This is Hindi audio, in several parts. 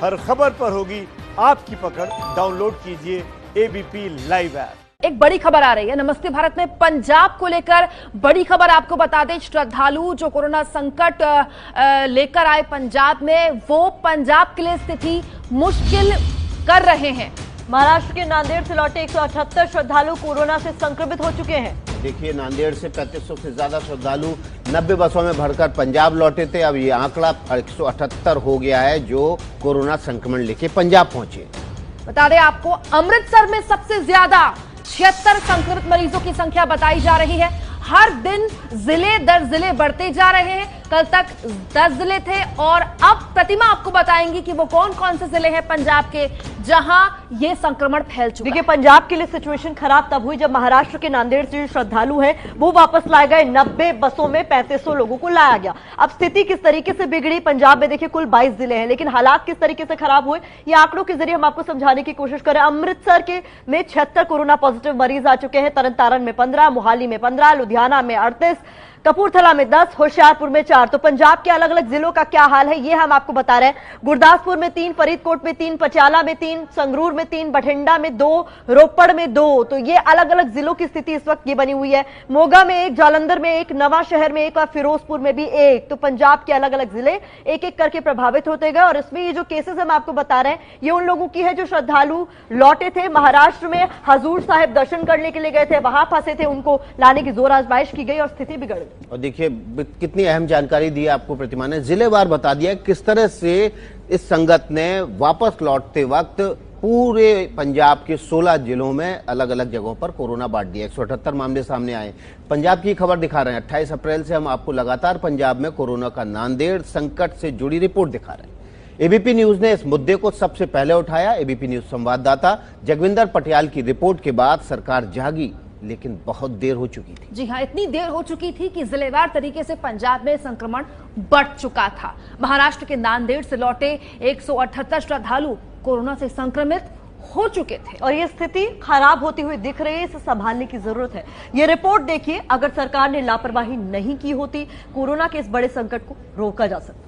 हर खबर पर होगी आपकी पकड़। डाउनलोड कीजिए एबीपी लाइव ऐप। एक बड़ी खबर आ रही है नमस्ते भारत में पंजाब को लेकर। बड़ी खबर आपको बता दें, श्रद्धालु जो कोरोना संकट लेकर आए पंजाब में, वो पंजाब के लिए स्थिति मुश्किल कर रहे हैं। महाराष्ट्र के नांदेड़ से लौटे 178 श्रद्धालु कोरोना से संक्रमित हो चुके हैं। देखिए, नांदेड़ से 3500 से ज्यादा श्रद्धालु 90 बसों में भरकर पंजाब लौटे थे। अब ये आंकड़ा 178 हो गया है जो कोरोना संक्रमण लेके पंजाब पहुंचे। बता दें आपको, अमृतसर में सबसे ज्यादा 76 संक्रमित मरीजों की संख्या बताई जा रही है। हर दिन जिले दर जिले बढ़ते जा रहे हैं। कल तक 10 जिले थे और अब प्रतिमा आपको बताएंगी कि वो कौन कौन से जिले हैं पंजाब के जहां ये संक्रमण फैल चुका है। देखिए, पंजाब के लिए सिचुएशन खराब तब हुई जब महाराष्ट्र के नांदेड़ से जो श्रद्धालु हैं वो वापस लाए गए। 90 बसों में 3500 लोगों को लाया गया। अब स्थिति किस तरीके से बिगड़ी पंजाब में, देखिए कुल 22 जिले हैं, लेकिन हालात किस तरीके से खराब हुए ये आंकड़ों के जरिए हम आपको समझाने की कोशिश करें। अमृतसर के में 76 कोरोना पॉजिटिव मरीज आ चुके हैं। तरन तारण में 15, मोहाली में 15, लुधियाना में 38, कपूरथला में 10, होशियारपुर में 4। तो पंजाब के अलग अलग जिलों का क्या हाल है ये हम आपको बता रहे हैं। गुरदासपुर में 3, फरीदकोट में 3, पटियाला में 3, संगरूर में 3, बठिंडा में 2, रोपड़ में 2। तो ये अलग अलग जिलों की स्थिति इस वक्त ये बनी हुई है। मोगा में 1, जालंधर में 1, नवा शहर में 1 और फिरोजपुर में भी 1। तो पंजाब के अलग अलग जिले एक एक करके प्रभावित होते गए। और इसमें ये जो केसेस हम आपको बता रहे हैं ये उन लोगों की है जो श्रद्धालु लौटे थे महाराष्ट्र में, हजूर साहिब दर्शन करने के लिए गए थे, वहां फंसे थे, उनको लाने की जोर आजमाइश की गई और स्थिति बिगड़ गई। और देखिए कितनी अहम जानकारी दी आपको प्रतिमा ने, जिलेवार बता दिया किस तरह से इस संगत ने वापस लौटते वक्त पूरे पंजाब के 16 जिलों में अलग अलग जगहों पर कोरोना बांट दिया। 178 मामले सामने आए। पंजाब की खबर दिखा रहे हैं। 28 अप्रैल से हम आपको लगातार पंजाब में कोरोना का नांदेड़ संकट से जुड़ी रिपोर्ट दिखा रहे हैं। एबीपी न्यूज ने इस मुद्दे को सबसे पहले उठाया। एबीपी न्यूज संवाददाता जगविंदर पटियाल की रिपोर्ट के बाद सरकार जागी, लेकिन बहुत देर हो चुकी थी। जी हां, इतनी देर हो चुकी थी कि जिलेवार तरीके से पंजाब में संक्रमण बढ़ चुका था। महाराष्ट्र के नांदेड़ से लौटे 178 श्रद्धालु कोरोना से संक्रमित हो चुके थे और ये स्थिति खराब होती हुई दिख रही है। इसे संभालने की जरूरत है। ये रिपोर्ट देखिए, अगर सरकार ने लापरवाही नहीं की होती कोरोना के इस बड़े संकट को रोका जा सकता।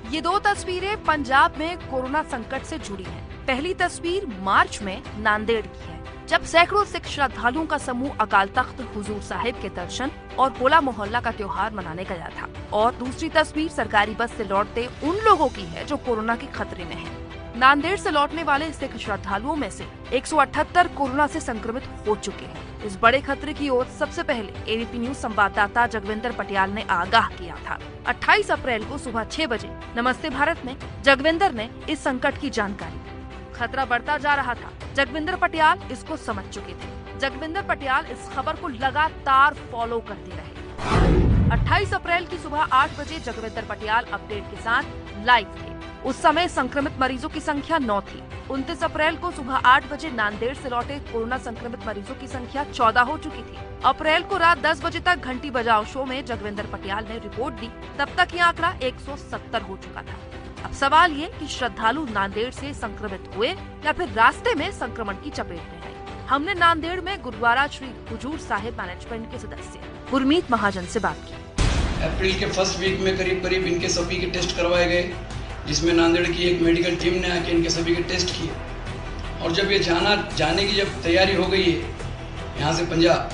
ये 2 तस्वीरें पंजाब में कोरोना संकट से जुड़ी हैं। पहली तस्वीर मार्च में नांदेड़ की है, जब सैकड़ों सिख श्रद्धालुओं का समूह अकाल तख्त हुजूर साहिब के दर्शन और होला मोहल्ला का त्योहार मनाने गया था। और दूसरी तस्वीर सरकारी बस से लौटते उन लोगों की है जो कोरोना के खतरे में हैं। नांदेड़ से लौटने वाले सिख श्रद्धालुओं में से 178 कोरोना से संक्रमित हो चुके हैं। इस बड़े खतरे की ओर सबसे पहले एबीपी न्यूज संवाददाता जगविंदर पटियाल ने आगाह किया था। 28 अप्रैल को सुबह 6 बजे नमस्ते भारत में जगविंदर ने इस संकट की जानकारी दी। खतरा बढ़ता जा रहा था। जगविंदर पटियाल इसको समझ चुके थे। जगविंदर पटियाल इस खबर को लगातार फॉलो करते रहे। 28 अप्रैल की सुबह 8 बजे जगविंदर पटियाल अपडेट के साथ लाइव थे। उस समय संक्रमित मरीजों की संख्या 9 थी। 29 अप्रैल को सुबह 8 बजे नांदेड़ से लौटे कोरोना संक्रमित मरीजों की संख्या 14 हो चुकी थी। अप्रैल को रात 10 बजे तक घंटी बजाओ शो में जगविंदर पटियाल ने रिपोर्ट दी, तब तक ये आंकड़ा 170 हो चुका था। अब सवाल ये कि श्रद्धालु नांदेड़ से संक्रमित हुए या फिर रास्ते में संक्रमण की चपेट में आए। हमने नांदेड़ में गुरुद्वारा श्री हुजूर साहिब मैनेजमेंट के सदस्य गुरमीत महाजन से बात की। अप्रैल के फर्स्ट वीक में करीब इनके सभी के टेस्ट करवाए गए, जिसमें नांदेड़ की एक मेडिकल टीम ने आके इनके सभी के टेस्ट किए। और जब ये जाने की जब तैयारी हो गई है यहाँ से पंजाब,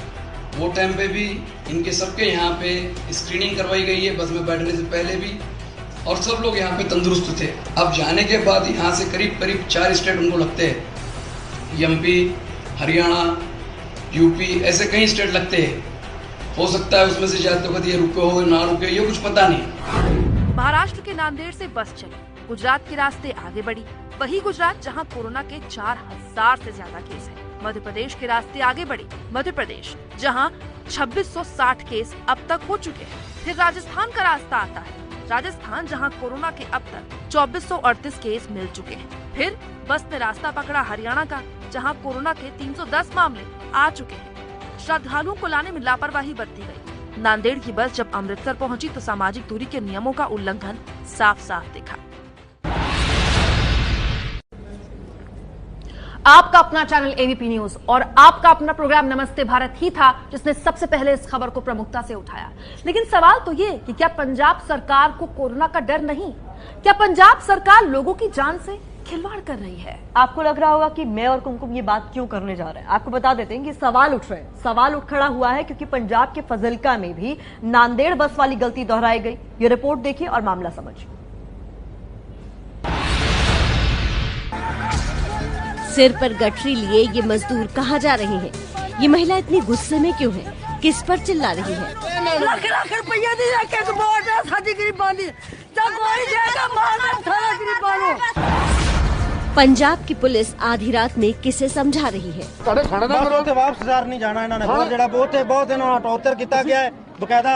वो टाइम पे भी इनके सबके यहाँ पे स्क्रीनिंग करवाई गई है बस में बैठने से पहले भी, और सब लोग यहाँ पे तंदुरुस्त थे। अब जाने के बाद यहाँ से करीब 4 स्टेट उनको लगते हैं, एमपी, हरियाणा, यूपी, ऐसे कई स्टेट लगते हैं। हो सकता है उसमें से जाते वक्त ये रुके हो ना रुके, ये कुछ पता नहीं। महाराष्ट्र के नांदेड़ से बस चली, गुजरात के रास्ते आगे बढ़ी। वही गुजरात जहां कोरोना के 4000 से ज्यादा केस हैं। मध्य प्रदेश के रास्ते आगे बढ़ी, मध्य प्रदेश जहां 2660 केस अब तक हो चुके हैं। फिर राजस्थान का रास्ता आता है, राजस्थान जहां कोरोना के अब तक 2438 केस मिल चुके हैं। फिर बस ने रास्ता पकड़ा हरियाणा का, जहां कोरोना के 310 मामले आ चुके हैं। श्रद्धालुओं को लाने में लापरवाही बरती गई। नांदेड़ की बस जब अमृतसर पहुंची तो सामाजिक दूरी के नियमों का उल्लंघन साफ साफ दिखा। आपका अपना चैनल एबीपी न्यूज और आपका अपना प्रोग्राम नमस्ते भारत ही था जिसने सबसे पहले इस खबर को प्रमुखता से उठाया। लेकिन सवाल तो ये कि क्या पंजाब सरकार को कोरोना का डर नहीं? क्या पंजाब सरकार लोगों की जान से खिलवाड़ कर रही है? आपको लग रहा होगा कि मैं और कुमकुम ये बात क्यों करने जा रहे हैं। आपको बता देते हैं कि सवाल उठ रहे हैं। सवाल उठ खड़ा हुआ है क्योंकि पंजाब के फजिल्का में भी नांदेड़ बस वाली गलती दोहराई गई। ये रिपोर्ट देखिए और मामला समझिए। सिर पर गठरी लिए ये मजदूर कहाँ जा रहे हैं? ये महिला इतनी गुस्से में क्यों है? किस पर चिल्ला रही है? पंजाब की पुलिस आधी रात में किसे समझा रही है? वापस नहीं जाना इन्होंने बहुत इन्होंने टॉर्चर किया गया है। बकायदा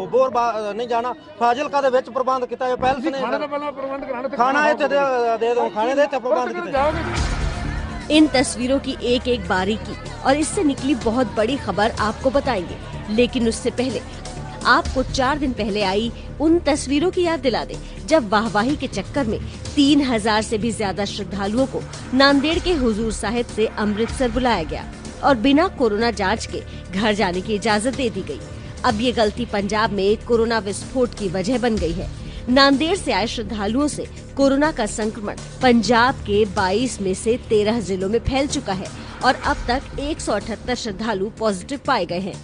बोर नहीं जाना फाजिलका दे विच प्रबंध किया है। पैलेस ने खाना इत्थे दे दो, खाने दे इत्थे प्रबंध किया। इन तस्वीरों की एक एक बारीकी और इससे निकली बहुत बड़ी खबर आपको बताएंगे, लेकिन उससे पहले आपको 4 दिन पहले आई उन तस्वीरों की याद दिला दें जब वाहवाही के चक्कर में 3000 से भी ज्यादा श्रद्धालुओं को नांदेड़ के हुजूर साहिब से अमृतसर बुलाया गया और बिना कोरोना जांच के घर जाने की इजाजत दे दी गई। अब ये गलती पंजाब में कोरोना विस्फोट की वजह बन गई है। नांदेड़ से आए श्रद्धालुओं से कोरोना का संक्रमण पंजाब के 22 में से 13 जिलों में फैल चुका है और अब तक 178 श्रद्धालु पॉजिटिव पाए गए हैं।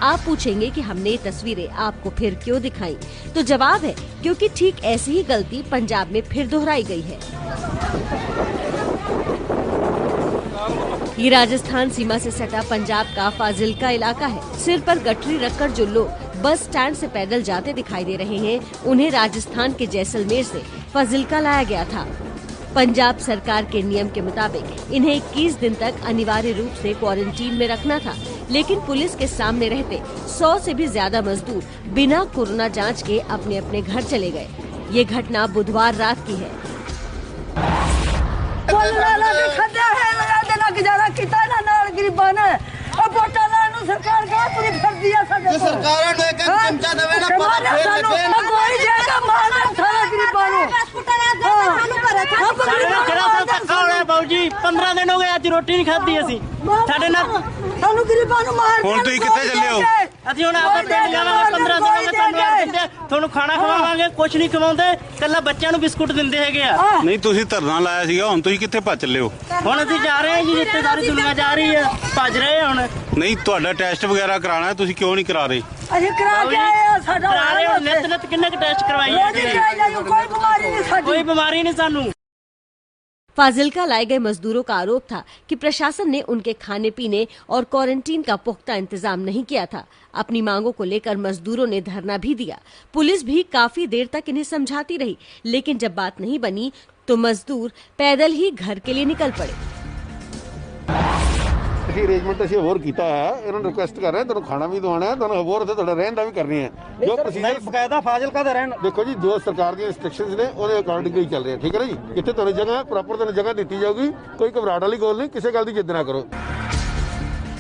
आप पूछेंगे कि हमने ये तस्वीरें आपको फिर क्यों दिखाई, तो जवाब है क्योंकि ठीक ऐसी ही गलती पंजाब में फिर दोहराई गई है। ये राजस्थान सीमा से सटा पंजाब का फाजिल्का इलाका है। सिर पर गठरी रखकर जो लोग बस स्टैंड से पैदल जाते दिखाई दे रहे हैं, उन्हें राजस्थान के जैसलमेर से फाजिल्का लाया गया था। पंजाब सरकार के नियम के मुताबिक इन्हें 21 दिन तक अनिवार्य रूप से क्वारंटीन में रखना था, लेकिन पुलिस के सामने रहते 100 से भी ज्यादा मजदूर बिना कोरोना जांच के अपने अपने घर चले गए। ये घटना बुधवार रात की है। जी 15 दिन हो गए अज रोटी नहीं खाधी असी साडे नाल हुण तुसीं कित्थे चले हो? असीं हुण आपदा पिंड जावांगे 15 दिन हो गए ਤੁਹਾਨੂੰ ਖਾਣਾ ਖਵਾਵਾਂਗੇ ਕੁਛ ਨਹੀਂ ਖਵਾਉਂਦੇ ਕੱਲਾ ਬੱਚਿਆਂ ਨੂੰ ਬਿਸਕੁਟ ਦਿੰਦੇ ਹੈਗੇ ਆ। ਨਹੀਂ ਤੁਸੀਂ ਧਰਨਾ ਲਾਇਆ ਸੀਗਾ ਹੁਣ ਤੁਸੀਂ ਕਿੱਥੇ ਭੱਜ ਚੱਲੇ ਹੋ? ਹੁਣ ਅਸੀਂ ਜਾ ਰਹੇ ਹਾਂ ਜੀ ਜਿੱਥੇ ਸਾਰੀ ਦੁਨੀਆ ਜਾ ਰਹੀ ਹੈ ਭੱਜ ਰਹੇ ਹਾਂ ਹੁਣ। ਨਹੀਂ ਤੁਹਾਡਾ ਟੈਸਟ ਵਗੈਰਾ ਕਰਾਉਣਾ ਤੁਸੀਂ ਕਿਉਂ ਨਹੀਂ ਕਰਾ ਰਹੇ? ਅਸੀਂ ਕਰਾ ਕੇ ਆਏ ਆ ਸਾਡਾ ਕਰਾ ਰਹੇ ਹੋ ਨਿਤ ਕਿੰਨੇ ਕ ਟੈਸਟ ਕਰਵਾਈਏ? ਕੋਈ ਬਿਮਾਰੀ ਨਹੀਂ ਸਾਡੀ ਕੋਈ ਬਿਮਾਰੀ ਨਹੀਂ ਸਾਨੂੰ। फाजिल्का लाए गए मजदूरों का आरोप था कि प्रशासन ने उनके खाने पीने और क्वारंटीन का पुख्ता इंतजाम नहीं किया था। अपनी मांगों को लेकर मजदूरों ने धरना भी दिया। पुलिस भी काफी देर तक इन्हें समझाती रही, लेकिन जब बात नहीं बनी तो मजदूर पैदल ही घर के लिए निकल पड़े। अरेंजमेंट असीं होर कीता है, इन्हां नूं रिक्वेस्ट कर रहे हैं, तुहानूं खाना भी दवाना है, तुहानूं होर तुहाडा रहन दा भी करनी है। जो प्रोसीजर बकायदा फाजिलका दा रहन देखो जी, जो सरकार दी इंस्ट्रक्शंस ने ਉਹਦੇ अकॉर्डिंग ही चल रहे हैं, ठीक है ना जी। जिथे तुहानूं जगह प्रॉपर तुहानूं जगह दी जाऊगी, कोई घबराहट वाली गल नहीं, किसी गल दी जिद ना करो।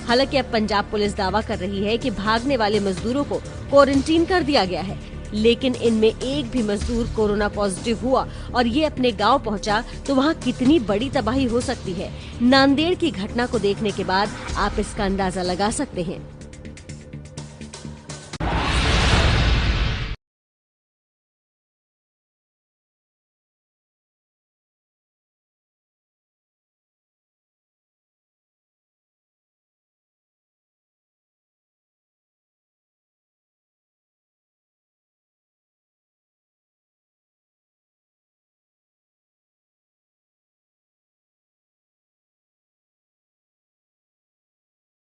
हालांकि अब पंजाब पुलिस दावा कर रही है कि भागने वाले मजदूरों को क्वारंटीन कर दिया गया है, लेकिन इनमें एक भी मजदूर कोरोना पॉजिटिव हुआ और ये अपने गांव पहुंचा तो वहां कितनी बड़ी तबाही हो सकती है। नांदेड़ की घटना को देखने के बाद आप इसका अंदाजा लगा सकते हैं।